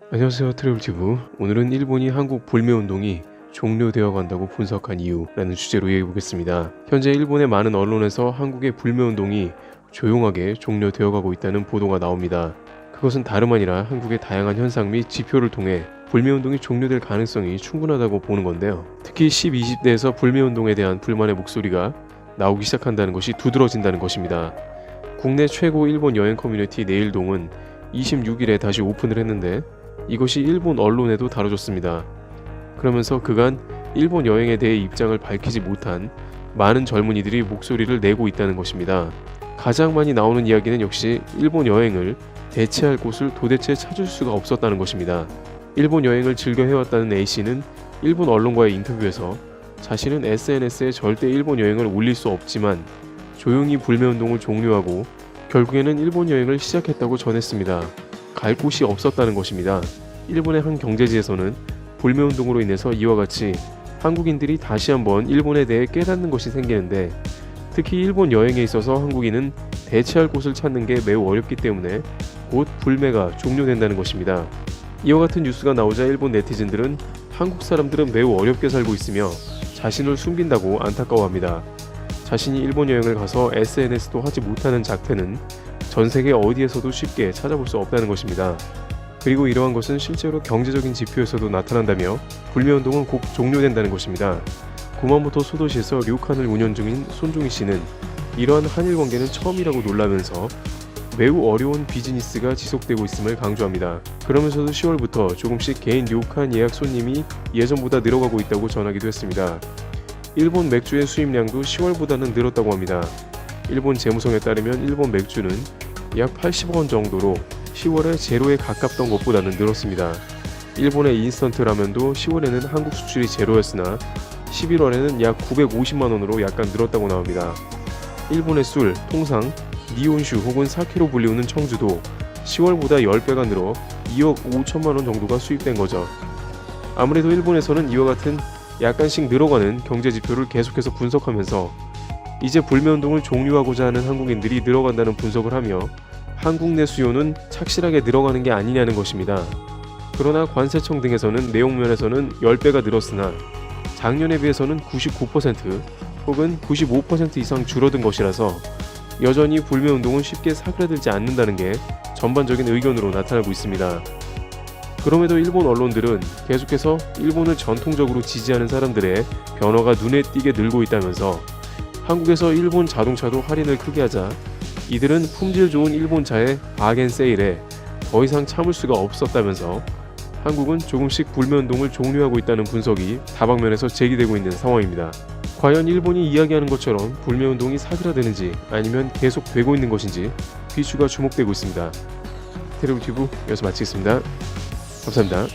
안녕하세요, 트래블튜브. 오늘은 일본이 한국 불매운동이 종료되어 간다고 분석한 이유라는 주제로 얘기해보겠습니다. 현재 일본의 많은 언론에서 한국의 불매운동이 조용하게 종료되어 가고 있다는 보도가 나옵니다. 그것은 다름 아니라 한국의 다양한 현상 및 지표를 통해 불매운동이 종료될 가능성이 충분하다고 보는 건데요. 특히 10-20대에서 불매운동에 대한 불만의 목소리가 나오기 시작한다는 것이 두드러진다는 것입니다. 국내 최고 일본 여행 커뮤니티 내일동은 26일에 다시 오픈을 했는데 이것이 일본 언론에도 다뤄졌습니다. 그러면서 그간 일본 여행에 대해 입장을 밝히지 못한 많은 젊은이들이 목소리를 내고 있다는 것입니다. 가장 많이 나오는 이야기는 역시 일본 여행을 대체할 곳을 도대체 찾을 수가 없었다는 것입니다. 일본 여행을 즐겨 해왔다는 A씨는 일본 언론과의 인터뷰에서 자신은 SNS에 절대 일본 여행을 올릴 수 없지만 조용히 불매운동을 종료하고 결국에는 일본 여행을 시작했다고 전했습니다. 갈 곳이 없었다는 것입니다. 일본의 한 경제지에서는 불매운동으로 인해서 이와 같이 한국인들이 다시 한번 일본에 대해 깨닫는 것이 생기는데, 특히 일본 여행에 있어서 한국인은 대체할 곳을 찾는 게 매우 어렵기 때문에 곧 불매가 종료된다는 것입니다. 이와 같은 뉴스가 나오자 일본 네티즌들은 한국 사람들은 매우 어렵게 살고 있으며 자신을 숨긴다고 안타까워합니다. 자신이 일본 여행을 가서 SNS도 하지 못하는 작태는 전 세계 어디에서도 쉽게 찾아볼 수 없다는 것입니다. 그리고 이러한 것은 실제로 경제적인 지표에서도 나타난다며 불매운동은 곧 종료된다는 것입니다. 구마모토 소도시에서 료칸을 운영 중인 손종희 씨는 이러한 한일 관계는 처음이라고 놀라면서 매우 어려운 비즈니스가 지속되고 있음을 강조합니다. 그러면서도 10월부터 조금씩 개인 료칸 예약 손님이 예전보다 늘어가고 있다고 전하기도 했습니다. 일본 맥주의 수입량도 10월보다는 늘었다고 합니다. 일본 재무성에 따르면 일본 맥주는 약 80억 원 정도로 10월에 제로에 가깝던 것보다는 늘었습니다. 일본의 인스턴트 라면도 10월에는 한국 수출이 제로였으나 11월에는 약 950만 원으로 약간 늘었다고 나옵니다. 일본의 술, 통상, 니온슈 혹은 사케로 불리우는 청주도 10월보다 10배가 늘어 2억 5천만 원 정도가 수입된 거죠. 아무래도 일본에서는 이와 같은 약간씩 늘어가는 경제 지표를 계속해서 분석하면서 이제 불매운동을 종료하고자 하는 한국인들이 늘어간다는 분석을 하며 한국 내 수요는 착실하게 늘어가는 게 아니냐는 것입니다. 그러나 관세청 등에서는 내용면에서는 10배가 늘었으나 작년에 비해서는 99% 혹은 95% 이상 줄어든 것이라서 여전히 불매운동은 쉽게 사그라들지 않는다는 게 전반적인 의견으로 나타나고 있습니다. 그럼에도 일본 언론들은 계속해서 일본을 전통적으로 지지하는 사람들의 변화가 눈에 띄게 늘고 있다면서 한국에서 일본 자동차도 할인을 크게 하자 이들은 품질 좋은 일본차의 바겐 세일에 더 이상 참을 수가 없었다면서 한국은 조금씩 불매운동을 종료하고 있다는 분석이 다방면에서 제기되고 있는 상황입니다. 과연 일본이 이야기하는 것처럼 불매운동이 사그라드는지 아니면 계속 되고 있는 것인지 귀추가 주목되고 있습니다. 트래블튜브 여기서 마치겠습니다. 감사합니다.